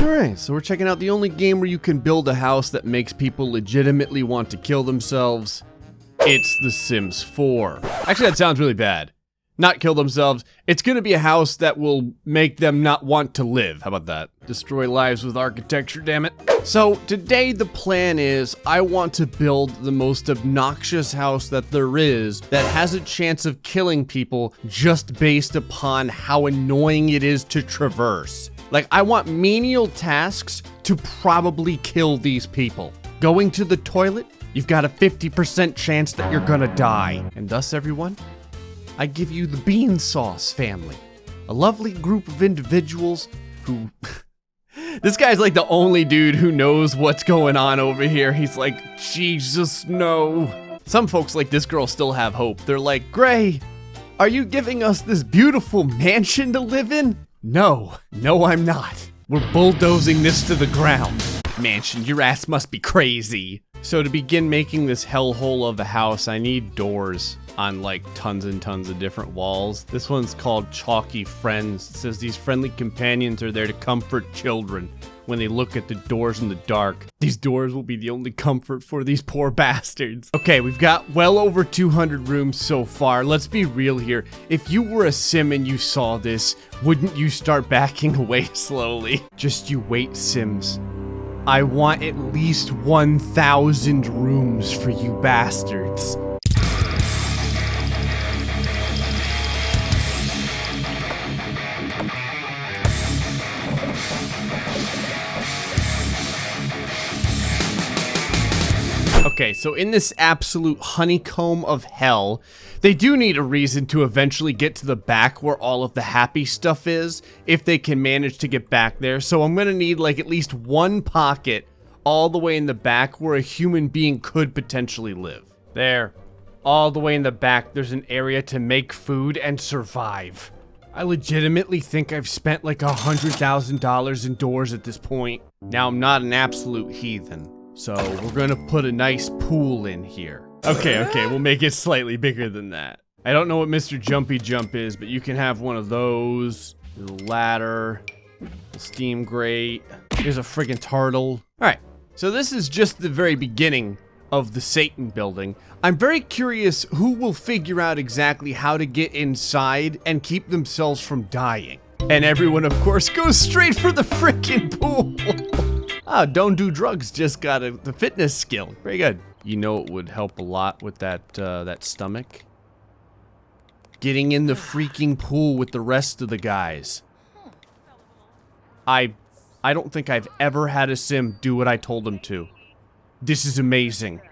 Alright, so we're checking out the only game where you can build a house that makes people legitimately want to kill themselves. It's The Sims 4. Actually, that sounds really bad. Not kill themselves. It's gonna be a house that will make them not want to live. How about that? Destroy lives with architecture, damn it. So today the plan is I want to build the most obnoxious house that there is that has a chance of killing people just based upon how annoying it is to traverse. Like, I want menial tasks to probably kill these people. Going to the toilet, you've got a 50% chance that you're gonna die. And thus, everyone, I give you the Bean Sauce family. A lovely group of individuals who... This guy's like the only dude who knows what's going on over here. He's like, Jesus, no. Some folks like this girl still have hope. They're like, Gray, are you giving us this beautiful mansion to live in? No, I'm not. We're bulldozing this to the ground. Mansion, your ass must be crazy. So to begin making this hellhole of a house, I need doors on like tons and tons of different walls. This one's called Chalky Friends. It says these friendly companions are there to comfort children when they look at the doors in the dark. These doors will be the only comfort for these poor bastards. Okay, we've got well over 200 rooms so far. Let's be real here. If you were a Sim and you saw this, wouldn't you start backing away slowly? Just you wait, Sims. I want at least 1,000 rooms for you bastards. Okay, so in this absolute honeycomb of hell, they do need a reason to eventually get to the back where all of the happy stuff is, if they can manage to get back there. So I'm gonna need like at least one pocket all the way in the back where a human being could potentially live. There, all the way in the back, there's an area to make food and survive. I legitimately think I've spent like $100,000 indoors at this point. Now, I'm not an absolute heathen. So we're gonna put a nice pool in here. Okay, we'll make it slightly bigger than that. I don't know what Mr. Jumpy Jump is, but you can have one of those. There's a ladder, a steam grate. There's a friggin' turtle. All right, so this is just the very beginning of the Satan building. I'm very curious who will figure out exactly how to get inside and keep themselves from dying. And everyone, of course, goes straight for the frickin' pool. Ah, don't do drugs, just got the fitness skill. Very good. You know it would help a lot with that stomach? Getting in the freaking pool with the rest of the guys. I don't think I've ever had a Sim do what I told him to. This is amazing.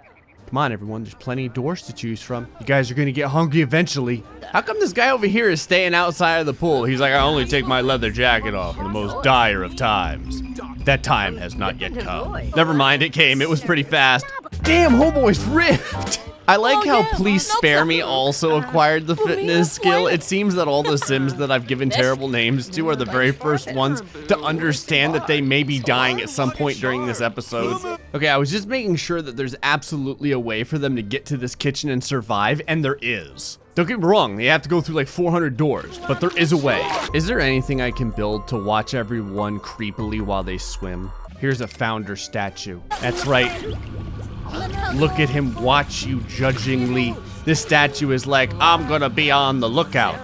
Come on, everyone, there's plenty of doors to choose from. You guys are gonna get hungry eventually. How come this guy over here is staying outside of the pool? He's like, I only take my leather jacket off in the most dire of times. That time has not yet come. Never mind, it came. It was pretty fast. Damn, homeboy's ripped. I like how Please Spare Me also acquired the fitness skill. It seems that all the Sims that I've given terrible names to are the very first ones to understand that they may be dying at some point during this episode. Okay, I was just making sure that there's absolutely a way for them to get to this kitchen and survive, and there is. Don't get me wrong, they have to go through like 400 doors, but there is a way. Is there anything I can build to watch everyone creepily while they swim? Here's a founder statue. That's right. Look at him watch you judgingly. This statue is like, I'm gonna be on the lookout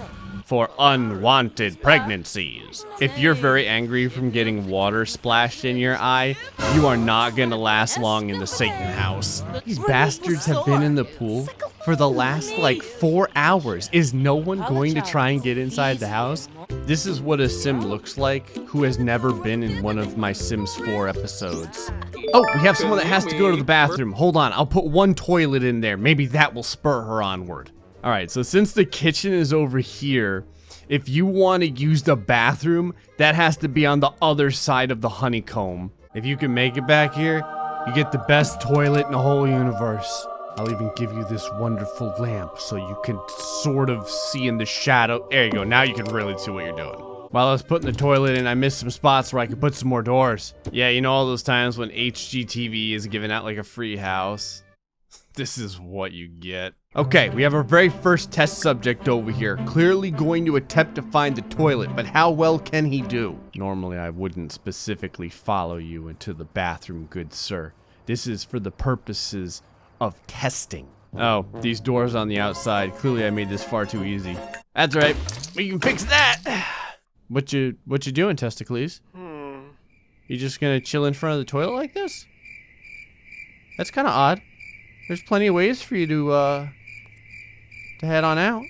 for unwanted pregnancies. If you're very angry from getting water splashed in your eye, you are not gonna last long in the Satan house. These bastards have been in the pool for the last like 4 hours. Is no one going to try and get inside the house? This is what a Sim looks like who has never been in one of my Sims 4 episodes. Oh, we have someone that has to go to the bathroom. Hold on, I'll put one toilet in there. Maybe that will spur her onward. All right, so since the kitchen is over here, if you want to use the bathroom, that has to be on the other side of the honeycomb. If you can make it back here, you get the best toilet in the whole universe. I'll even give you this wonderful lamp so you can sort of see in the shadow. There you go, now you can really see what you're doing. While I was putting the toilet in, I missed some spots where I could put some more doors. Yeah, you know all those times when HGTV is giving out like a free house? This is what you get. Okay, we have our very first test subject over here, clearly going to attempt to find the toilet, but how well can he do? Normally, I wouldn't specifically follow you into the bathroom, good sir. This is for the purposes of testing. Oh, these doors on the outside. Clearly, I made this far too easy. That's right. We can fix that. What you doing, Testicles? You just gonna chill in front of the toilet like this? That's kind of odd. There's plenty of ways for you to head on out.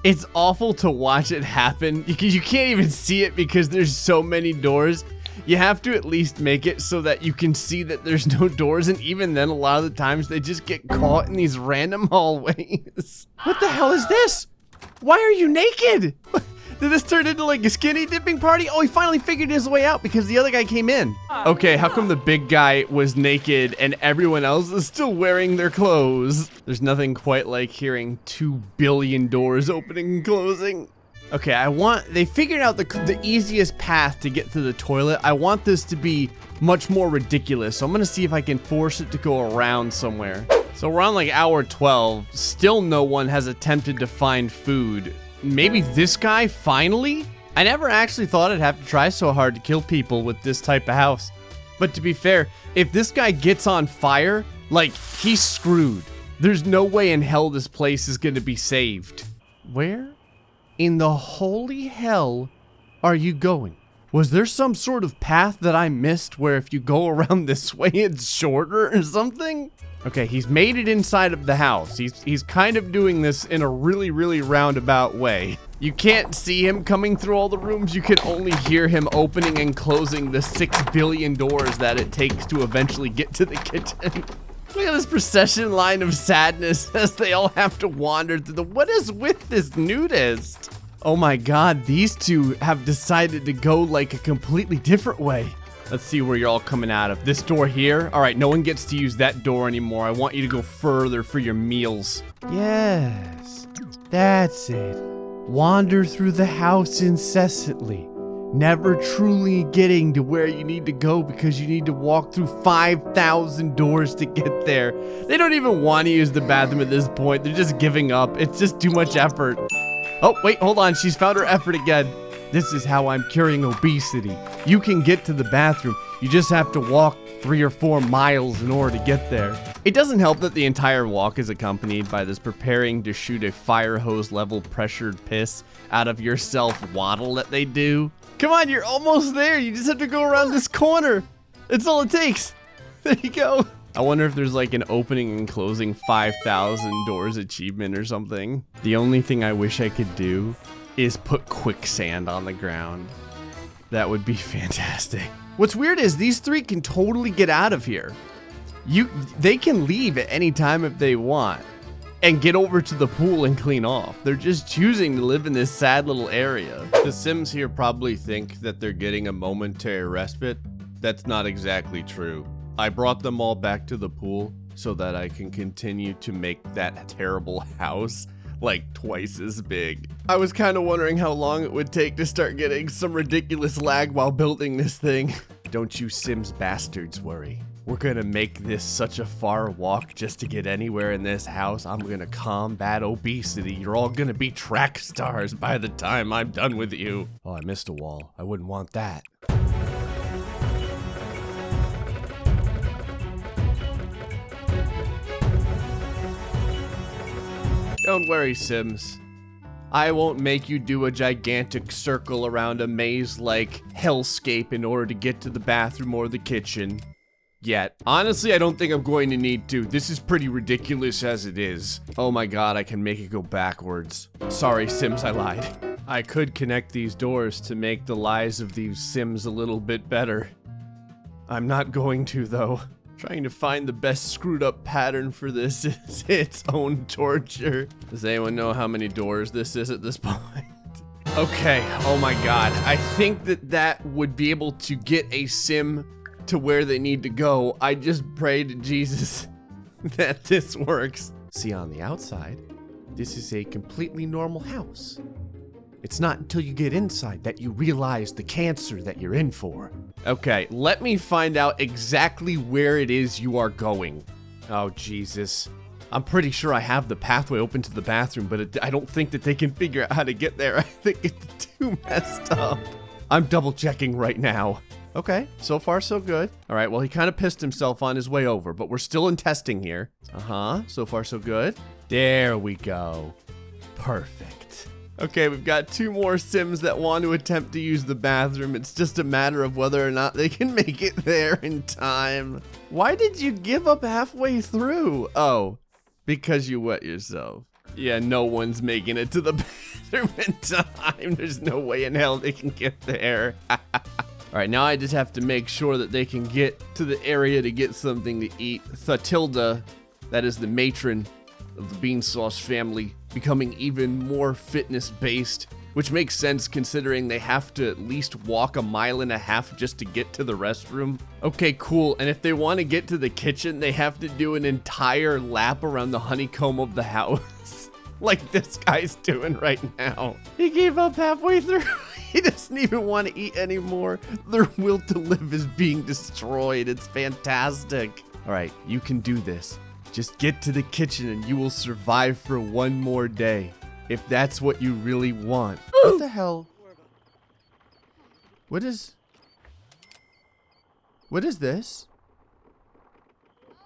It's awful to watch it happen. You can't even see it because there's so many doors. You have to at least make it so that you can see that there's no doors, and even then, a lot of the times, they just get caught in these random hallways. What the hell is this? Why are you naked? Did this turn into like a skinny dipping party? Oh, he finally figured his way out because the other guy came in. Okay, how come the big guy was naked and everyone else is still wearing their clothes? There's nothing quite like hearing 2 billion doors opening and closing. Okay, they figured out the easiest path to get to the toilet. I want this to be much more ridiculous. So I'm gonna see if I can force it to go around somewhere. So we're on like hour 12. Still no one has attempted to find food. Maybe this guy, finally? I never actually thought I'd have to try so hard to kill people with this type of house. But to be fair, if this guy gets on fire, like, he's screwed. There's no way in hell this place is gonna be saved. Where in the holy hell are you going? Was there some sort of path that I missed where if you go around this way, it's shorter or something? Okay, he's made it inside of the house. He's kind of doing this in a really, really roundabout way. You can't see him coming through all the rooms. You can only hear him opening and closing the 6 billion doors that it takes to eventually get to the kitchen. Look at this procession line of sadness as they all have to wander through the... What is with this nudist? Oh my god, these two have decided to go like a completely different way. Let's see where you're all coming out of. This door here? All right, no one gets to use that door anymore. I want you to go further for your meals. Yes, that's it. Wander through the house incessantly, never truly getting to where you need to go because you need to walk through 5,000 doors to get there. They don't even want to use the bathroom at this point. They're just giving up. It's just too much effort. Oh, wait, hold on. She's found her effort again. This is how I'm curing obesity. You can get to the bathroom. You just have to walk 3 or 4 miles in order to get there. It doesn't help that the entire walk is accompanied by this preparing to shoot a fire hose level pressured piss out of yourself waddle that they do. Come on, you're almost there. You just have to go around this corner. That's all it takes. There you go. I wonder if there's like an opening and closing 5,000 doors achievement or something. The only thing I wish I could do is put quicksand on the ground. That would be fantastic. What's weird is these 3 can totally get out of here. They can leave at any time if they want and get over to the pool and clean off. They're just choosing to live in this sad little area. The Sims here probably think that they're getting a momentary respite. That's not exactly true. I brought them all back to the pool so that I can continue to make that terrible house like twice as big. I was kind of wondering how long it would take to start getting some ridiculous lag while building this thing. Don't you Sims bastards worry. We're gonna make this such a far walk just to get anywhere in this house. I'm gonna combat obesity. You're all gonna be track stars by the time I'm done with you. Oh, I missed a wall. I wouldn't want that. Don't worry, Sims. I won't make you do a gigantic circle around a maze-like hellscape in order to get to the bathroom or the kitchen. Yet. Honestly, I don't think I'm going to need to. This is pretty ridiculous as it is. Oh my god, I can make it go backwards. Sorry, Sims, I lied. I could connect these doors to make the lives of these Sims a little bit better. I'm not going to, though. Trying to find the best screwed up pattern for this is its own torture. Does anyone know how many doors this is at this point? Okay, oh my god. I think that would be able to get a Sim to where they need to go. I just pray to Jesus that this works. See, on the outside, this is a completely normal house. It's not until you get inside that you realize the cancer that you're in for. Okay, let me find out exactly where it is you are going. Oh, Jesus. I'm pretty sure I have the pathway open to the bathroom, but I don't think that they can figure out how to get there. I think it's too messed up. I'm double checking right now. Okay, so far so good. All right, well, he kind of pissed himself on his way over, but we're still in testing here. So far so good. There we go. Perfect. Okay, we've got 2 more Sims that want to attempt to use the bathroom. It's just a matter of whether or not they can make it there in time. Why did you give up halfway through? Oh, because you wet yourself. Yeah, no one's making it to the bathroom in time. There's no way in hell they can get there. All right, now I just have to make sure that they can get to the area to get something to eat. Thtilda, that is the matron of the bean sauce family, becoming even more fitness-based, which makes sense considering they have to at least walk 1.5 miles just to get to the restroom. Okay, cool, and if they want to get to the kitchen, they have to do an entire lap around the honeycomb of the house. Like this guy's doing right now. He gave up halfway through. He doesn't even want to eat anymore. Their will to live is being destroyed. It's fantastic. All right, you can do this. Just get to the kitchen and you will survive for 1 more day. If that's what you really want. What the hell? What is this?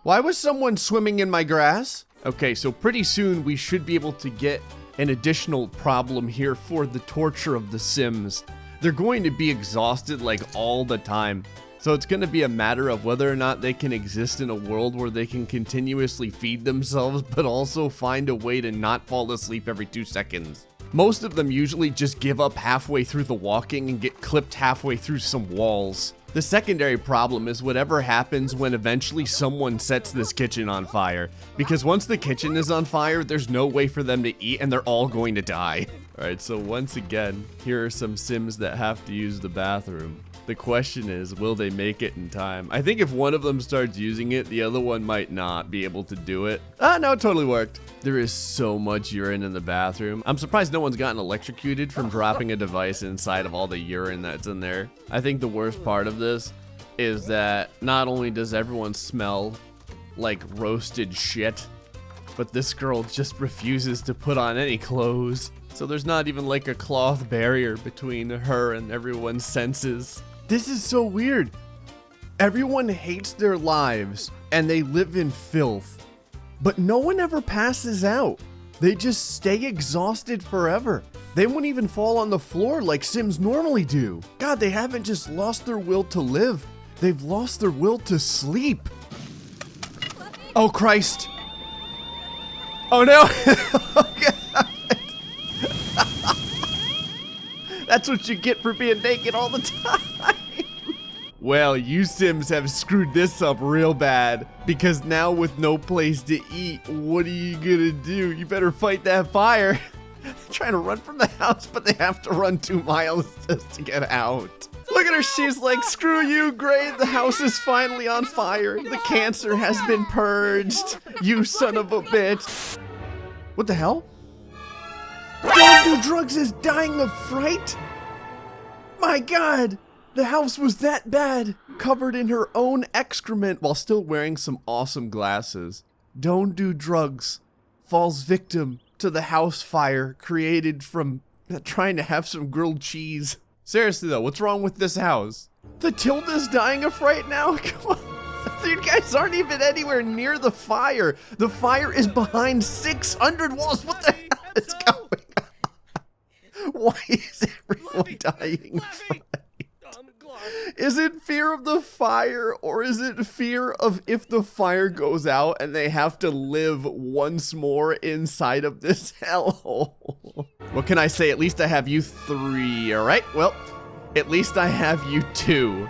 Why was someone swimming in my grass? Okay, so pretty soon we should be able to get an additional problem here for the torture of the Sims. They're going to be exhausted like all the time. So it's going to be a matter of whether or not they can exist in a world where they can continuously feed themselves, but also find a way to not fall asleep every 2 seconds. Most of them usually just give up halfway through the walking and get clipped halfway through some walls. The secondary problem is whatever happens when eventually someone sets this kitchen on fire. Because once the kitchen is on fire, there's no way for them to eat and they're all going to die. Alright, so once again, here are some Sims that have to use the bathroom. The question is, will they make it in time? I think if one of them starts using it, the other one might not be able to do it. Ah, no, it totally worked. There is so much urine in the bathroom. I'm surprised no one's gotten electrocuted from dropping a device inside of all the urine that's in there. I think the worst part of this is that not only does everyone smell like roasted shit, but this girl just refuses to put on any clothes. So there's not even like a cloth barrier between her and everyone's senses. This is so weird. Everyone hates their lives and they live in filth, but no one ever passes out. They just stay exhausted forever. They won't even fall on the floor like Sims normally do. God, they haven't just lost their will to live. They've lost their will to sleep. Oh, Christ. Oh, no. Oh, God. That's what you get for being naked all the time. Well, you Sims have screwed this up real bad, because now with no place to eat, what are you gonna do? You better fight that fire. Trying to run from the house, but they have to run 2 miles just to get out. Look at her, she's like, screw you, Gray, the house is finally on fire. The cancer has been purged, you son of a bitch. What the hell? Don't Do Drugs is dying of fright? My God, the house was that bad, covered in her own excrement while still wearing some awesome glasses. Don't Do Drugs falls victim to the house fire created from trying to have some grilled cheese. Seriously though, what's wrong with this house? Thtilda's dying of fright now? Come on. You guys aren't even anywhere near the fire. The fire is behind 600 walls. What the hell is going on? Why is everyone dying of fright? Is it fear of the fire, or is it fear of if the fire goes out and they have to live once more inside of this hellhole? What can I say? At least I have you 3, all right? Well, at least I have you 2.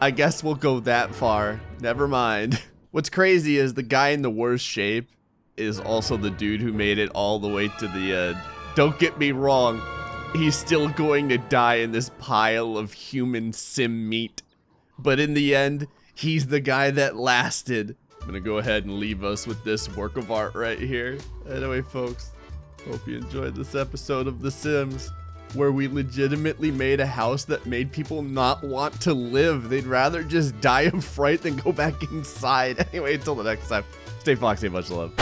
I guess we'll go that far. Never mind. What's crazy is the guy in the worst shape is also the dude who made it all the way to the end. Don't get me wrong. He's still going to die in this pile of human sim meat. But in the end, he's the guy that lasted. I'm gonna go ahead and leave us with this work of art right here. Anyway, folks, hope you enjoyed this episode of The Sims, where we legitimately made a house that made people not want to live. They'd rather just die of fright than go back inside. Anyway, until the next time, stay foxy, much love.